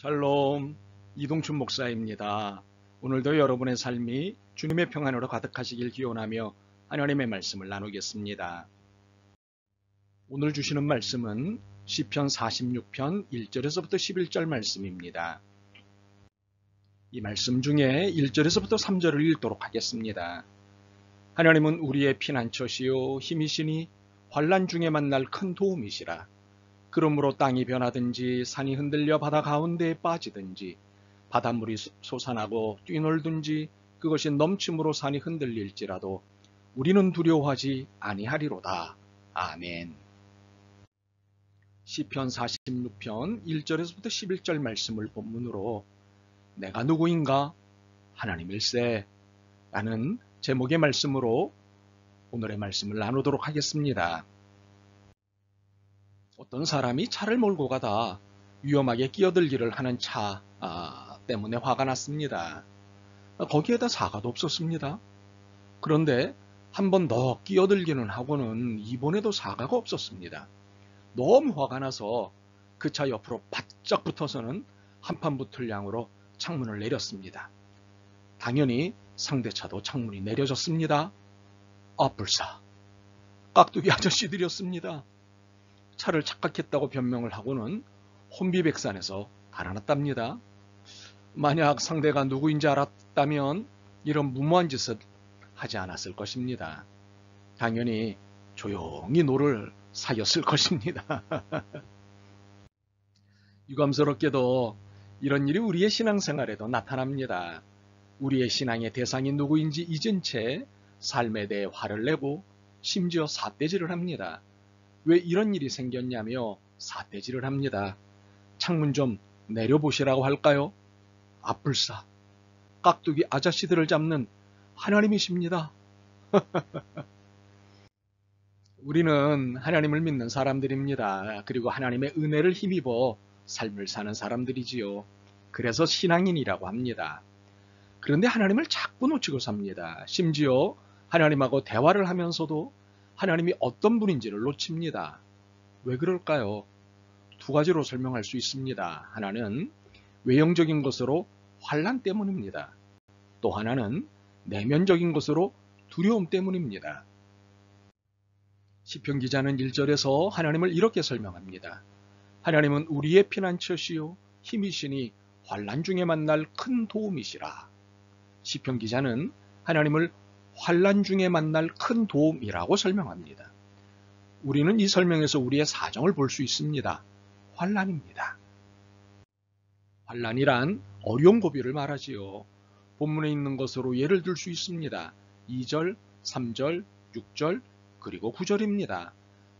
샬롬, 이동춘 목사입니다. 오늘도 여러분의 삶이 주님의 평안으로 가득하시길 기원하며 하나님의 말씀을 나누겠습니다. 오늘 주시는 말씀은 시편 46편 1절에서부터 11절 말씀입니다. 이 말씀 중에 1절에서부터 3절을 읽도록 하겠습니다. 하나님은 우리의 피난처시요 힘이시니 환난 중에 만날 큰 도움이시라. 그러므로 땅이 변하든지 산이 흔들려 바다 가운데에 빠지든지 바닷물이 솟아나고 뛰놀든지 그것이 넘침으로 산이 흔들릴지라도 우리는 두려워하지 아니하리로다. 아멘. 시편 46편 1절에서부터 11절 말씀을 본문으로 내가 누구인가? 하나님일세 라는 제목의 말씀으로 오늘의 말씀을 나누도록 하겠습니다. 어떤 사람이 차를 몰고 가다 위험하게 끼어들기를 하는 차 때문에 화가 났습니다. 거기에다 사과도 없었습니다. 그런데 한 번 더 끼어들기는 하고는 이번에도 사과가 없었습니다. 너무 화가 나서 그 차 옆으로 바짝 붙어서는 한판 붙을 양으로 창문을 내렸습니다. 당연히 상대차도 창문이 내려졌습니다. 불사. 깍두기 아저씨들이었습니다. 차를 착각했다고 변명을 하고는 혼비백산에서 달아났답니다. 만약 상대가 누구인지 알았다면 이런 무모한 짓을 하지 않았을 것입니다. 당연히 조용히 노를 사였을 것입니다. 유감스럽게도 이런 일이 우리의 신앙생활에도 나타납니다. 우리의 신앙의 대상이 누구인지 잊은 채 삶에 대해 화를 내고 심지어 삿대질을 합니다. 왜 이런 일이 생겼냐며 삿대질을 합니다. 창문 좀 내려보시라고 할까요? 불사. 깍두기 아저씨들을 잡는 하나님이십니다. 우리는 하나님을 믿는 사람들입니다. 그리고 하나님의 은혜를 힘입어 삶을 사는 사람들이지요. 그래서 신앙인이라고 합니다. 그런데 하나님을 자꾸 놓치고 삽니다. 심지어 하나님하고 대화를 하면서도 하나님이 어떤 분인지를 놓칩니다. 왜 그럴까요? 두 가지로 설명할 수 있습니다. 하나는 외형적인 것으로 환난 때문입니다. 또 하나는 내면적인 것으로 두려움 때문입니다. 시편 기자는 1절에서 하나님을 이렇게 설명합니다. 하나님은 우리의 피난처시요 힘이시니 환난 중에 만날 큰 도움이시라. 시편 기자는 하나님을 환난 중에 만날 큰 도움이라고 설명합니다. 우리는 이 설명에서 우리의 사정을 볼 수 있습니다. 환난입니다. 환난이란 어려운 고비를 말하지요. 본문에 있는 것으로 예를 들 수 있습니다. 2절, 3절, 6절, 그리고 9절입니다.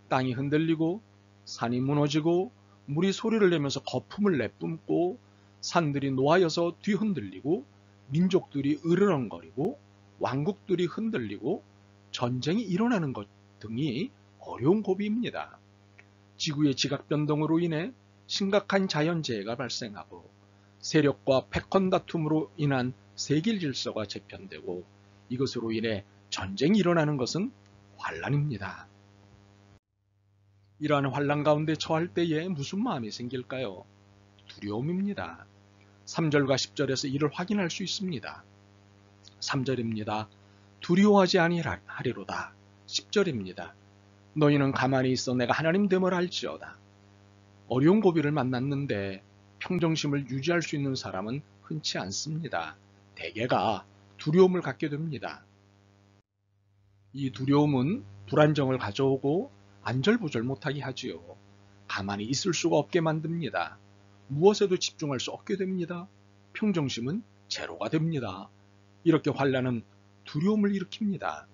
땅이 흔들리고 산이 무너지고 물이 소리를 내면서 거품을 내뿜고 산들이 노하여서 뒤흔들리고 민족들이 으르렁거리고 왕국들이 흔들리고 전쟁이 일어나는 것 등이 어려운 고비입니다. 지구의 지각변동으로 인해 심각한 자연재해가 발생하고 세력과 패권 다툼으로 인한 세계 질서가 재편되고 이것으로 인해 전쟁이 일어나는 것은 환난입니다. 이러한 환난 가운데 처할 때에 무슨 마음이 생길까요? 두려움입니다. 3절과 10절에서 이를 확인할 수 있습니다. 3절입니다. 두려워하지 아니하리로다. 10절입니다. 너희는 가만히 있어 내가 하나님 됨을 알지어다. 어려운 고비를 만났는데 평정심을 유지할 수 있는 사람은 흔치 않습니다. 대개가 두려움을 갖게 됩니다. 이 두려움은 불안정을 가져오고 안절부절 못하게 하지요. 가만히 있을 수가 없게 만듭니다. 무엇에도 집중할 수 없게 됩니다. 평정심은 제로가 됩니다. 이렇게 환난은 두려움을 일으킵니다.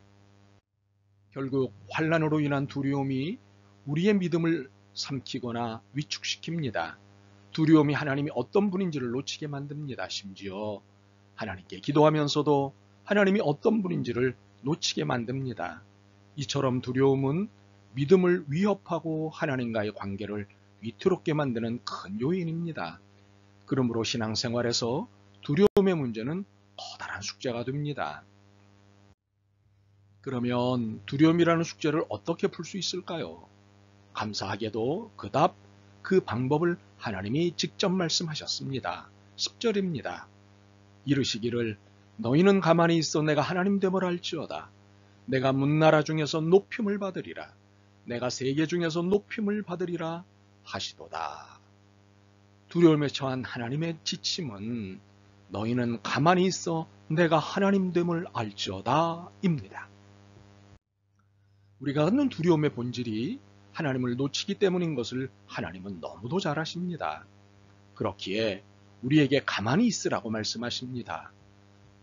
결국 환난으로 인한 두려움이 우리의 믿음을 삼키거나 위축시킵니다. 두려움이 하나님이 어떤 분인지를 놓치게 만듭니다. 심지어 하나님께 기도하면서도 하나님이 어떤 분인지를 놓치게 만듭니다. 이처럼 두려움은 믿음을 위협하고 하나님과의 관계를 위태롭게 만드는 큰 요인입니다. 그러므로 신앙생활에서 두려움의 문제는 커다란 숙제가 됩니다. 그러면 두려움이라는 숙제를 어떻게 풀 수 있을까요? 감사하게도 그 방법을 하나님이 직접 말씀하셨습니다. 10절입니다. 이르시기를 너희는 가만히 있어 내가 하나님 됨을 알지어다. 내가 문나라 중에서 높임을 받으리라. 내가 세계 중에서 높임을 받으리라 하시도다. 두려움에 처한 하나님의 지침은 너희는 가만히 있어 내가 하나님 됨을 알지어다 입니다. 우리가 갖는 두려움의 본질이 하나님을 놓치기 때문인 것을 하나님은 너무도 잘 아십니다. 그렇기에 우리에게 가만히 있으라고 말씀하십니다.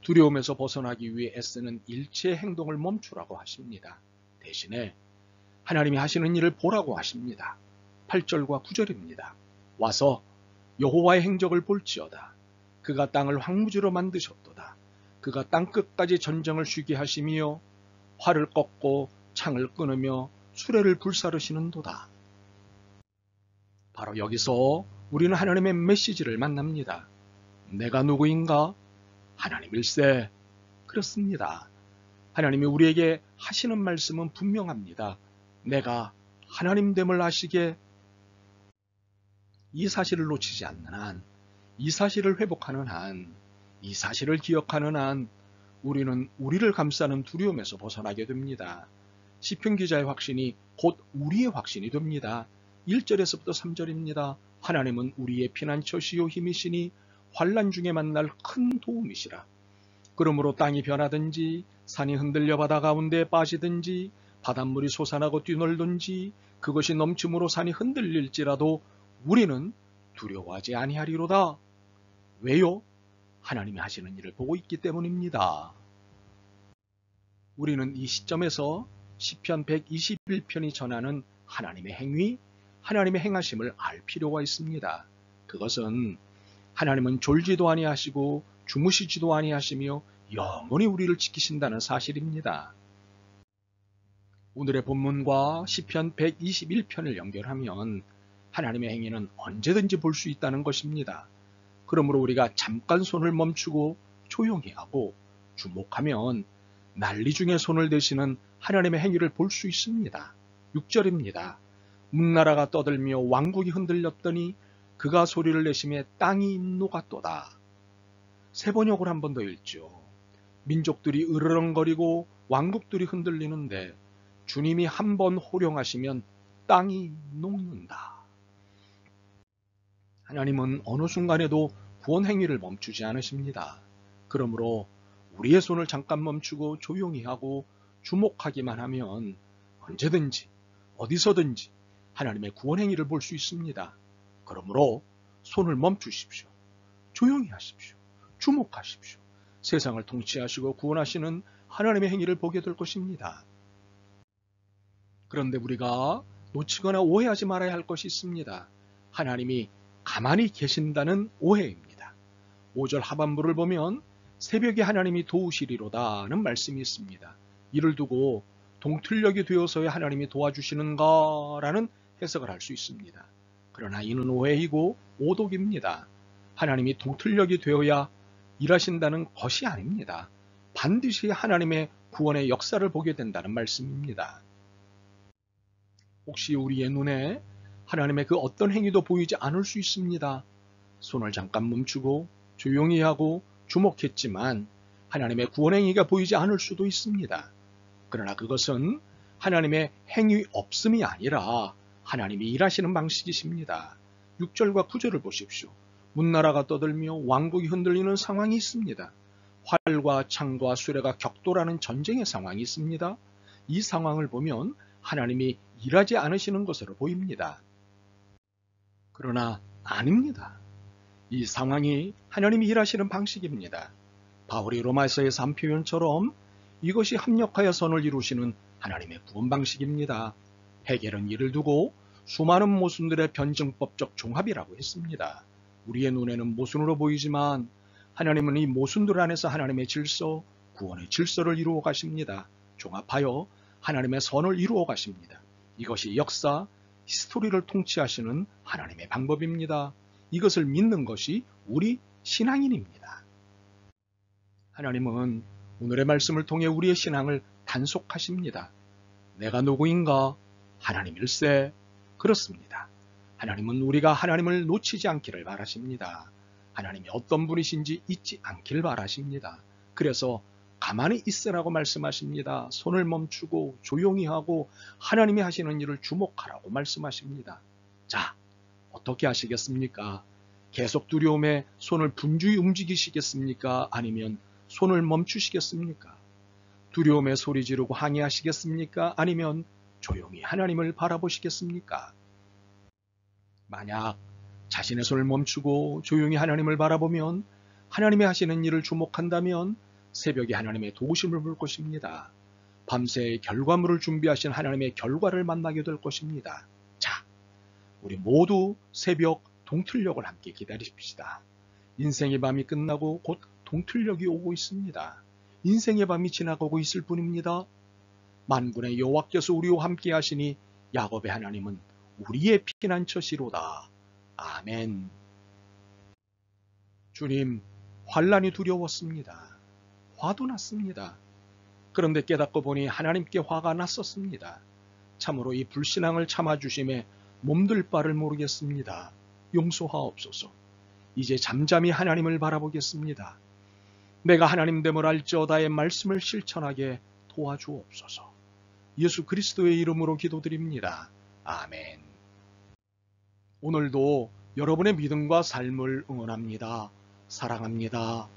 두려움에서 벗어나기 위해 애쓰는 일체의 행동을 멈추라고 하십니다. 대신에 하나님이 하시는 일을 보라고 하십니다. 8절과 9절입니다. 와서 여호와의 행적을 볼지어다. 그가 땅을 황무지로 만드셨도다. 그가 땅끝까지 전쟁을 쉬게 하시며 활을 꺾고 창을 끊으며 수레를 불사르시는도다. 바로 여기서 우리는 하나님의 메시지를 만납니다. 내가 누구인가? 하나님일세. 그렇습니다. 하나님이 우리에게 하시는 말씀은 분명합니다. 내가 하나님됨을 아시게 이 사실을 놓치지 않는 한, 이 사실을 회복하는 한, 이 사실을 기억하는 한 우리는 우리를 감싸는 두려움에서 벗어나게 됩니다. 시편 기자의 확신이 곧 우리의 확신이 됩니다. 1절에서부터 3절입니다. 하나님은 우리의 피난처시요 힘이시니 환난 중에 만날 큰 도움이시라. 그러므로 땅이 변하든지 산이 흔들려 바다 가운데 빠지든지 바닷물이 솟아나고 뛰놀든지 그것이 넘침으로 산이 흔들릴지라도 우리는 두려워하지 아니하리로다. 왜요? 하나님이 하시는 일을 보고 있기 때문입니다. 우리는 이 시점에서 시편 121편이 전하는 하나님의 행위, 하나님의 행하심을 알 필요가 있습니다. 그것은 하나님은 졸지도 아니하시고 주무시지도 아니하시며 영원히 우리를 지키신다는 사실입니다. 오늘의 본문과 시편 121편을 연결하면 하나님의 행위는 언제든지 볼 수 있다는 것입니다. 그러므로 우리가 잠깐 손을 멈추고 조용히 하고 주목하면 난리 중에 손을 대시는 하나님의 행위를 볼 수 있습니다. 6절입니다. 문나라가 떠들며 왕국이 흔들렸더니 그가 소리를 내심에 땅이 녹았도다. 세 번역을 한 번 더 읽죠. 민족들이 으르렁거리고 왕국들이 흔들리는데 주님이 한 번 호령하시면 땅이 녹는다. 하나님은 어느 순간에도 구원 행위를 멈추지 않으십니다. 그러므로 우리의 손을 잠깐 멈추고 조용히 하고 주목하기만 하면 언제든지 어디서든지 하나님의 구원 행위를 볼 수 있습니다. 그러므로 손을 멈추십시오. 조용히 하십시오. 주목하십시오. 세상을 통치하시고 구원하시는 하나님의 행위를 보게 될 것입니다. 그런데 우리가 놓치거나 오해하지 말아야 할 것이 있습니다. 하나님이 가만히 계신다는 오해입니다. 5절 하반부를 보면 새벽에 하나님이 도우시리로다는 말씀이 있습니다. 이를 두고 동틀녘이 되어서야 하나님이 도와주시는가라는 해석을 할 수 있습니다. 그러나 이는 오해이고 오독입니다. 하나님이 동틀녘이 되어야 일하신다는 것이 아닙니다. 반드시 하나님의 구원의 역사를 보게 된다는 말씀입니다. 혹시 우리의 눈에 하나님의 그 어떤 행위도 보이지 않을 수 있습니다. 손을 잠깐 멈추고 조용히 하고 주목했지만 하나님의 구원 행위가 보이지 않을 수도 있습니다. 그러나 그것은 하나님의 행위 없음이 아니라 하나님이 일하시는 방식이십니다. 6절과 9절을 보십시오. 문나라가 떠들며 왕국이 흔들리는 상황이 있습니다. 활과 창과 수레가 격돌하는 전쟁의 상황이 있습니다. 이 상황을 보면 하나님이 일하지 않으시는 것으로 보입니다. 그러나 아닙니다. 이 상황이 하나님이 일하시는 방식입니다. 바울이 로마서에서 한 표현처럼 이것이 합력하여 선을 이루시는 하나님의 구원 방식입니다. 헤겔은 이를 두고 수많은 모순들의 변증법적 종합이라고 했습니다. 우리의 눈에는 모순으로 보이지만 하나님은 이 모순들 안에서 하나님의 질서, 구원의 질서를 이루어 가십니다. 종합하여 하나님의 선을 이루어 가십니다. 이것이 역사, 히스토리를 통치하시는 하나님의 방법입니다. 이것을 믿는 것이 우리 신앙인입니다. 하나님은 오늘의 말씀을 통해 우리의 신앙을 단속하십니다. 내가 누구인가? 하나님일세. 그렇습니다. 하나님은 우리가 하나님을 놓치지 않기를 바라십니다. 하나님이 어떤 분이신지 잊지 않기를 바라십니다. 그래서 가만히 있으라고 말씀하십니다. 손을 멈추고 조용히 하고 하나님이 하시는 일을 주목하라고 말씀하십니다. 자, 어떻게 하시겠습니까? 계속 두려움에 손을 분주히 움직이시겠습니까? 아니면 손을 멈추시겠습니까? 두려움에 소리 지르고 항의하시겠습니까? 아니면 조용히 하나님을 바라보시겠습니까? 만약 자신의 손을 멈추고 조용히 하나님을 바라보면 하나님이 하시는 일을 주목한다면 새벽에 하나님의 도우심을 볼 것입니다. 밤새 결과물을 준비하신 하나님의 결과를 만나게 될 것입니다. 자, 우리 모두 새벽 동틀녘을 함께 기다리십시다. 인생의 밤이 끝나고 곧 동틀녘이 오고 있습니다. 인생의 밤이 지나가고 있을 뿐입니다. 만군의 여호와께서 우리와 함께 하시니 야곱의 하나님은 우리의 피난처시로다. 아멘. 주님, 환난이 두려웠습니다. 화도 났습니다. 그런데 깨닫고 보니 하나님께 화가 났었습니다. 참으로 이 불신앙을 참아주심에 몸둘 바를 모르겠습니다. 용서하옵소서. 이제 잠잠히 하나님을 바라보겠습니다. 내가 하나님됨을 알지어다의 말씀을 실천하게 도와주옵소서. 예수 그리스도의 이름으로 기도드립니다. 아멘. 오늘도 여러분의 믿음과 삶을 응원합니다. 사랑합니다.